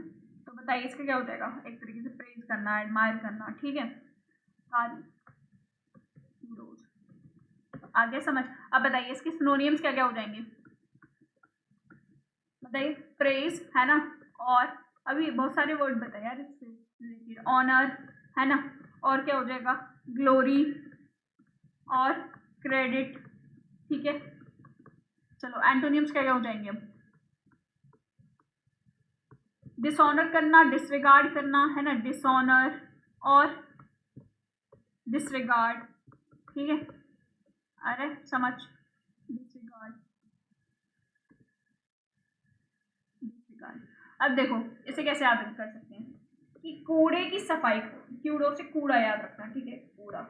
तो बताइए इसका क्या हो जाएगा, एक तरीके से प्रेज करना, एडमायर करना। ठीक है, तारीफ, आगे समझ। अब बताइए इसके सिनोनिम्स क्या क्या हो जाएंगे बताइए। प्रेज, है ना, और अभी बहुत सारे वर्ड बताए यार इससे रिलेटेड, ऑनर, है ना, और क्या हो जाएगा, ग्लोरी और क्रेडिट। ठीक है, चलो एंटोनियम्स क्या क्या हो जाएंगे अब। डिसऑनर करना, डिसरिगार्ड करना, है ना, डिसऑनर और डिसरिगार्ड। ठीक है, अरे समझ, डिसरिगार्ड, डिसरिगार्ड। अब देखो इसे कैसे याद कर सकते हैं कि कूड़े की सफाई, कीड़ों से कूड़ा याद रखना। ठीक है, कूड़ा,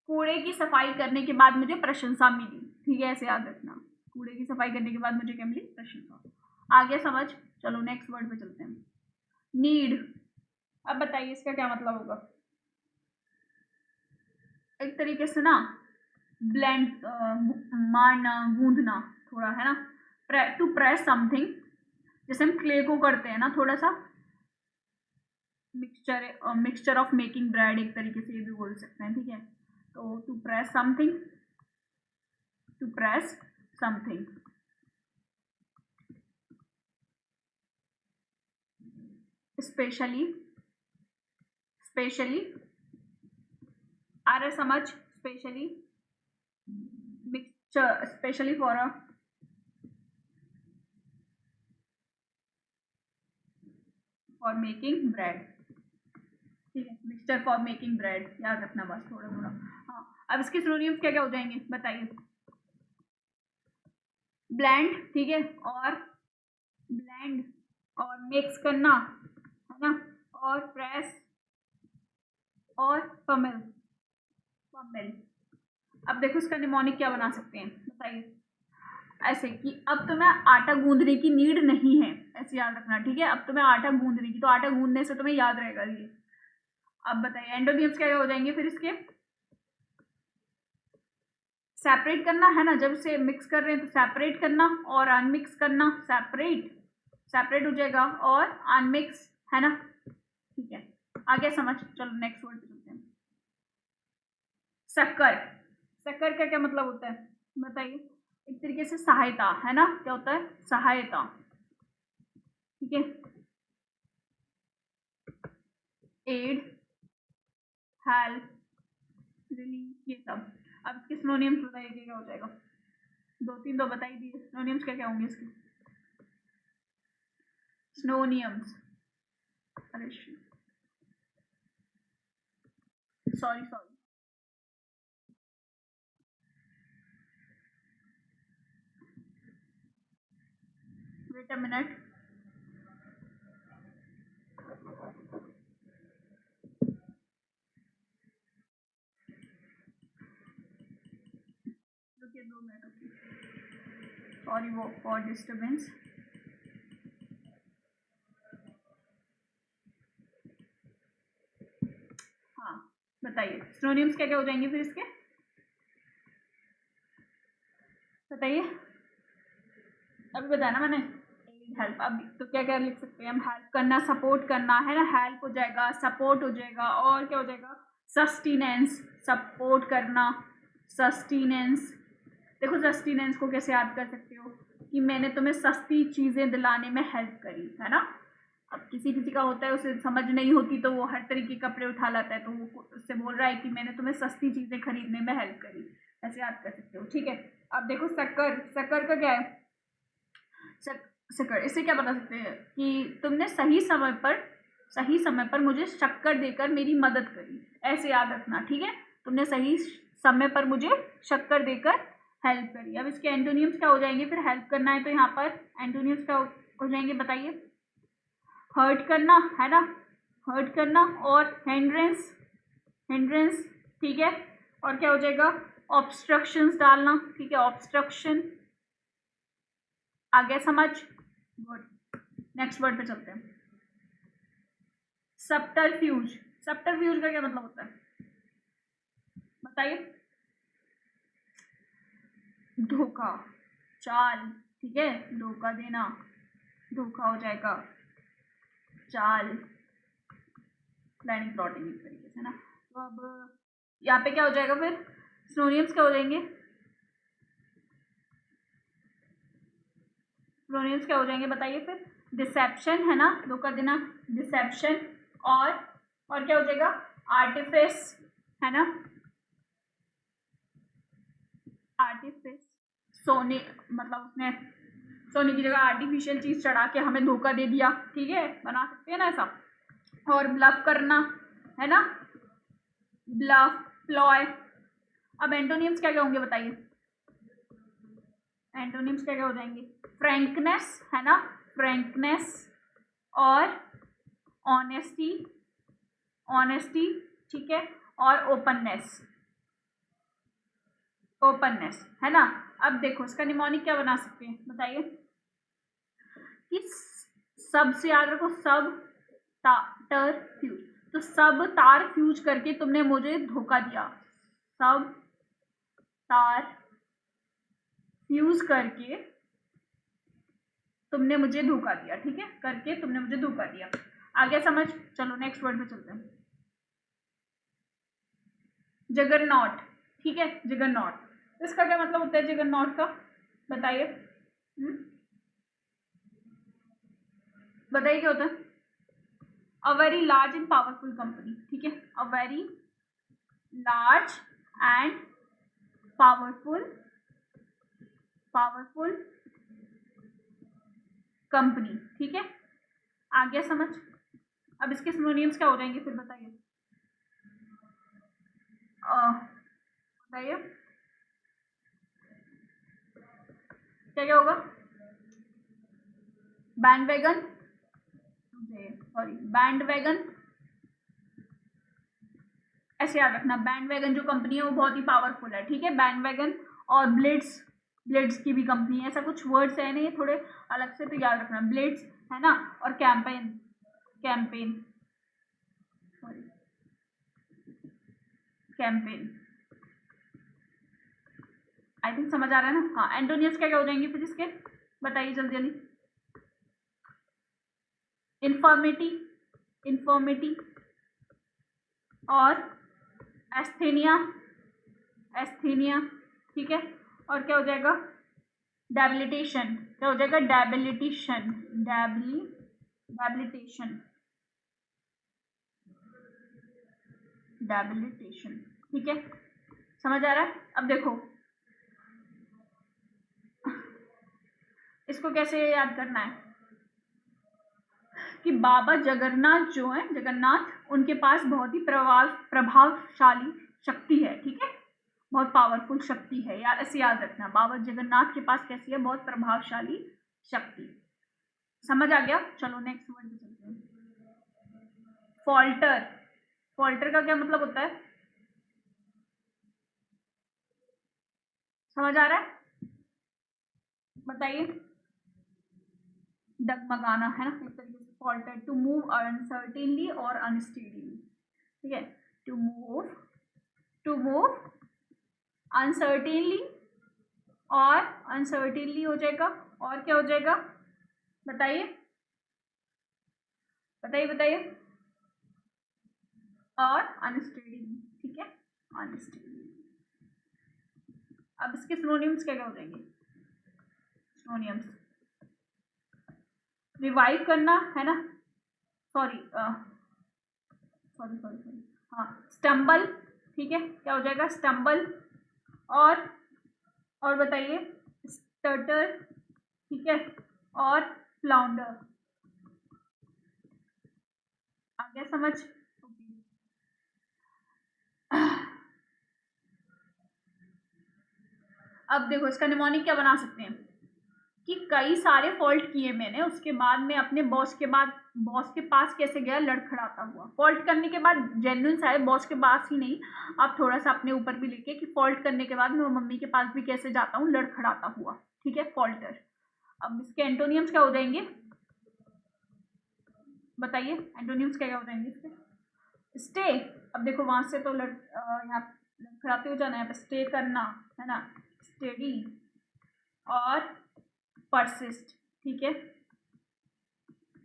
कूड़े की सफाई करने के बाद मुझे प्रशंसा मिली। ठीक है, ऐसे याद रखना, कूड़े की सफाई करने के बाद मुझे क्या मिली, प्रशंसा। आगे समझ। चलो नेक्स्ट वर्ड पे चलते हैं। नीड, अब बताइए इसका क्या मतलब होगा। एक तरीके से ना ब्लेंड, मारना, गूंदना थोड़ा, है ना, टू प्रेस समथिंग, जैसे हम क्ले को करते हैं ना, थोड़ा सा mixture, mixture of making bread, एक तरीके से ये भी बोल सकते हैं। ठीक है, तो to press something, to press something, specially, specially आ रहा समझ, specially mixture, specially for a, for making bread. ठीक है, मिक्सचर फॉर मेकिंग ब्रेड याद रखना बस थोड़ा थोड़ा। हाँ, अब इसके सिनोनिम्स क्या क्या हो जाएंगे बताइए। ब्लेंड, ठीक है, और ब्लेंड और मिक्स करना, है ना, और प्रेस और पमेल, पमेल। अब देखो इसका निमोनिक क्या बना सकते हैं बताइए। ऐसे कि अब तुम्हें आटा गूंदने की नीड नहीं है, ऐसे याद रखना। ठीक है, अब तुम्हें आटा गूंदने की, तो आटा गूंदने से तुम्हें याद रहेगा ये। अब बताइए एंटोनिम्स क्या हो जाएंगे फिर इसके। सेपरेट करना है ना, जब से मिक्स कर रहे हैं तो सेपरेट करना और अनमिक्स करना, सेपरेट हो जाएगा और अनमिक्स, है ना। ठीक है, आगे समझ। चलो नेक्स्ट वर्ड पे चलते हैं। शक्कर का क्या मतलब होता है बताइए। एक तरीके से सहायता, है ना, क्या होता है, सहायता। ठीक है, एड, हेल्प, रिलीफ, ये सब। अब इसके सिनोनिम्स बताइए क्या हो जाएगा। दो तीन तो बता ही दिए, सिनोनिम्स क्या क्या होंगे इसके। सिनोनिम्स, अरे सॉरी वेट अ मिनट। रुकिए 2 मिनट, सॉरी वो फॉर डिस्टर्बेंस। हाँ बताइए, सिनोनिम्स क्या क्या हो जाएंगे फिर इसके, बताइए। अभी बताया ना मैंने, हेल्प। अब तो क्या क्या लिख सकते हैं हम, हेल्प करना, सपोर्ट करना, है ना, हेल्प हो जाएगा, सपोर्ट हो जाएगा, और क्या हो जाएगा, सस्टेनेंस, सपोर्ट करना, सस्टेनेंस। देखो सस्टेनेंस को कैसे याद कर सकते हो कि मैंने तुम्हें सस्ती चीज़ें दिलाने में हेल्प करी, है ना। अब किसी किसी का होता है उसे समझ नहीं होती तो वो हर तरीके के कपड़े उठा लाता है, तो वो उससे बोल रहा है कि मैंने तुम्हें सस्ती चीज़ें खरीदने में हेल्प करी, ऐसे याद कर सकते हो। ठीक है, अब देखो शक्कर का क्या है, शक्कर, इससे क्या बता सकते हैं कि तुमने सही समय पर मुझे शक्कर देकर मेरी मदद करी, ऐसे याद रखना। ठीक है, तुमने सही समय पर मुझे शक्कर देकर हेल्प करी। अब इसके एंटोनियम्स क्या हो जाएंगे फिर, हेल्प करना है तो यहाँ पर एंटोनियम्स क्या हो जाएंगे बताइए। हर्ट करना, है ना, हर्ट करना, और हिंड्रेंस, ठीक है, और क्या हो जाएगा, ऑब्स्ट्रक्शंस डालना। ठीक है, ऑब्स्ट्रक्शन, आगे समझ। गुड, नेक्स्ट वर्ड पे चलते हैं। सब्टरफ्यूज का क्या मतलब होता है बताइए। धोखा, चाल, ठीक है, धोखा देना, धोखा हो जाएगा, चाल, प्लानिंग, प्लॉटिंग, इस तरीके से ना। तो अब यहाँ पे क्या हो जाएगा फिर, सिनोनिम्स क्या हो जाएंगे, सिनोनिम्स क्या हो जाएंगे बताइए फिर। डिसेप्शन, है ना, धोखा देना, डिसेप्शन, और क्या हो जाएगा, आर्टिफिस, है ना, आर्टिफिस, सोने, मतलब उसने सोने की जगह आर्टिफिशियल चीज चढ़ा के हमें धोखा दे दिया। ठीक है, बना सकते हैं ना ऐसा। और ब्लफ करना, है ना, ब्लफ, प्लॉय। अब एंटोनियम्स क्या क्या होंगे बताइए, एंटोनियम्स क्या क्या हो जाएंगे। फ्रैंकनेस, है ना, फ्रैंकनेस, और ऑनेस्टी, ठीक है, और ओपननेस, है ना। अब देखो इसका निमोनिक क्या बना सकते हैं बताइए, कि सब से याद रखो, सब तार फ्यूज, तो सब तार फ्यूज करके तुमने मुझे धोखा दिया, सब तार फ्यूज करके तुमने मुझे धोखा दिया। ठीक है, करके तुमने मुझे धोखा दिया, आगे समझ। चलो नेक्स्ट वर्ड पे चलते हैं। जगरनॉट, ठीक है, जगरनॉट, इसका क्या मतलब होता है जगरनॉट का बताइए। बताइए क्या होता है। A very large and powerful company, ठीक है, a very large and powerful company, ठीक है, आ गया समझ। अब इसके सिनोनिम्स क्या हो जाएंगे फिर बताइए, बताइए क्या क्या होगा। बैंडवैगन, बैंडवैगन, ऐसे याद रखना, बैंडवैगन जो कंपनी है वो बहुत ही पावरफुल है। ठीक है, बैंडवैगन, और ब्लिट्स की भी कंपनी है, ऐसा कुछ वर्ड्स है नहीं, थोड़े अलग से, तो याद रखना, ब्लिट्स, है ना, और कैंपेन कैंपेन, आई थिंक समझ आ रहा है ना। हाँ, एंटोनियम्स क्या क्या हो जाएंगे फिर इसके, बताइए जल्दी जल्दी। इन्फॉर्मिटी, इन्फॉर्मिटी और एस्थेनिया, एस्थेनिया, ठीक है। और क्या हो जाएगा, डेबिलिटेशन, क्या हो जाएगा, डेबिलिटेशन, डेबिलिटेशन, डेबिलिटेशन, ठीक है, समझ आ रहा है। अब देखो इसको कैसे याद करना है कि बाबा जगन्नाथ जो है, जगन्नाथ, उनके पास बहुत ही प्रभावशाली शक्ति है, ठीक है, बहुत पावरफुल शक्ति है यार, ऐसे याद रखना, बाबा जगन्नाथ के पास कैसी है, बहुत प्रभावशाली शक्ति। समझ आ गया। चलो नेक्स्ट वर्ड पे चलते हैं। फॉल्टर, फॉल्टर का क्या मतलब होता है, समझ आ रहा है, बताइए। डगमगाना है ना एक तरीके से, फॉल्टर, टू मूव अनसर्टेनली और अनस्टेडीली, ठीक है, टू मूव अनसर्टेनली, और अनसर्टेनली हो जाएगा, और क्या हो जाएगा, बताइए बताइए बताइए, और अनस्टेडीली, ठीक है, अनस्टेडीली। अब इसके सिनोनिम्स क्या क्या हो जाएंगे, सिनोनिम्स, रिवाइव करना है ना, सॉरी सॉरी सॉरी सॉरी, हाँ, स्टम्बल, ठीक है, क्या हो जाएगा, स्टम्बल, और बताइए, स्टटर, ठीक है, और फ्लाउंडर, आ गया समझ। अब देखो इसका निमोनिक क्या बना सकते हैं कि कई सारे फॉल्ट किए मैंने, उसके बाद में अपने बॉस के पास कैसे गया, लड़खड़ाता हुआ। फॉल्ट करने के बाद जेन्युइन सा है, बॉस के पास ही नहीं, आप थोड़ा सा अपने ऊपर भी लेके कि फॉल्ट करने के बाद मैं मम्मी के पास भी कैसे जाता हूँ, लड़खड़ाता हुआ, ठीक है, फॉल्टर। अब इसके एंटोनियम्स क्या हो जाएंगे, बताइए, एंटोनियम्स क्या क्या हो जाएंगे इसके। स्टे, अब देखो वहां से तो यहाँ लड़खड़ाते हो जाना है, यहाँ पे स्टे करना है ना, स्टेडी, और परसिस्ट, ठीक है,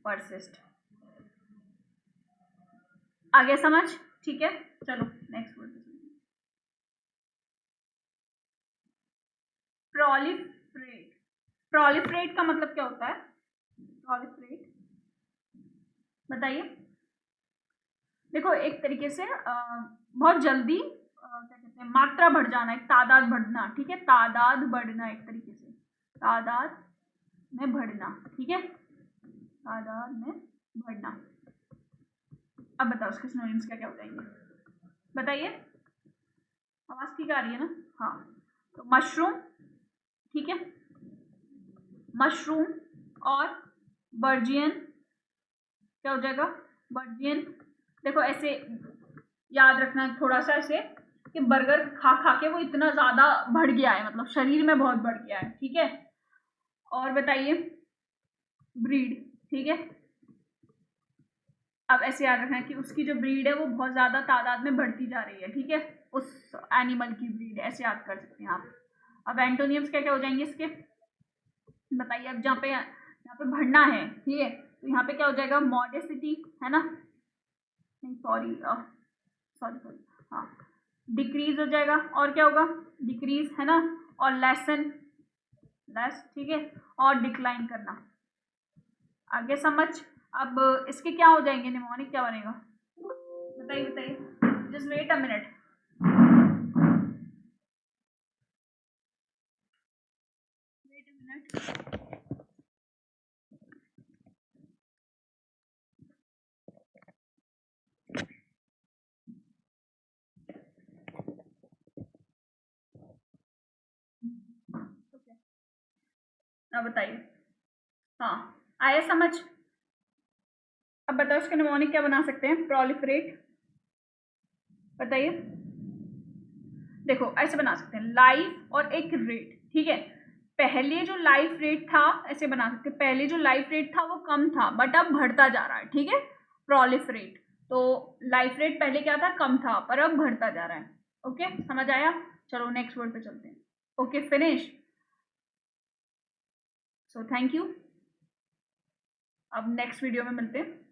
परसिस्ट, आ गया समझ, ठीक है। चलो नेक्स्ट वर्ड, प्रोलिफरेट, प्रोलिफरेट का मतलब क्या होता है, प्रोलिफरेट, बताइए। देखो एक तरीके से बहुत जल्दी क्या कहते हैं, मात्रा बढ़ जाना, एक तादाद बढ़ना, ठीक है, तादाद बढ़ना, एक तरीके से तादाद में बढ़ना, ठीक है, तादाद में बढ़ना। अब बताओ उसके सिनोनिम्स क्या क्या हो जाएंगे, बताइए, आवाज ठीक आ रही है ना। हाँ, तो मशरूम, ठीक है, मशरूम, और बर्जियन, क्या हो जाएगा, बर्जियन। देखो ऐसे याद रखना थोड़ा सा ऐसे कि बर्गर खा खा के वो इतना ज्यादा बढ़ गया है, मतलब शरीर में बहुत बढ़ गया है, ठीक है। और बताइए, ब्रीड, ठीक है, अब ऐसे याद रखना कि उसकी जो ब्रीड है वो बहुत ज्यादा तादाद में बढ़ती जा रही है, ठीक है, उस एनिमल की ब्रीड, ऐसे याद कर सकते हैं आप। अब एंटोनियम्स क्या क्या हो जाएंगे इसके, बताइए। अब जहाँ पे बढ़ना है, ठीक है, तो यहाँ पे क्या हो जाएगा, मॉडेसिटी, है ना, नहीं सॉरी सॉरी सॉरी, हाँ, डिक्रीज हो जाएगा, और क्या होगा, डिक्रीज, है ना, और लेसन, लेस, ठीक है, और डिक्लाइन करना, आगे समझ। अब इसके क्या हो जाएंगे, निमोनिक क्या बनेगा, बताइए बताइए, just wait a minute, wait a minute. अब बताइए, हाँ, आया समझ। अब बताओ इसके निमोनिक क्या बना सकते हैं, प्रोलिफरेट, बताइए। देखो ऐसे बना सकते हैं, लाइफ और एक रेट, ठीक है, पहले जो लाइफ रेट था, ऐसे बना सकते हैं, पहले जो लाइफ रेट था वो कम था बट अब बढ़ता जा रहा है, ठीक है, प्रोलिफरेट। तो लाइफ रेट पहले क्या था, कम था, पर अब बढ़ता जा रहा है, ओके, समझ आया। चलो नेक्स्ट वर्ड पे चलते हैं। Okay finish. So thank you, अब नेक्स्ट वीडियो में मिलते हैं।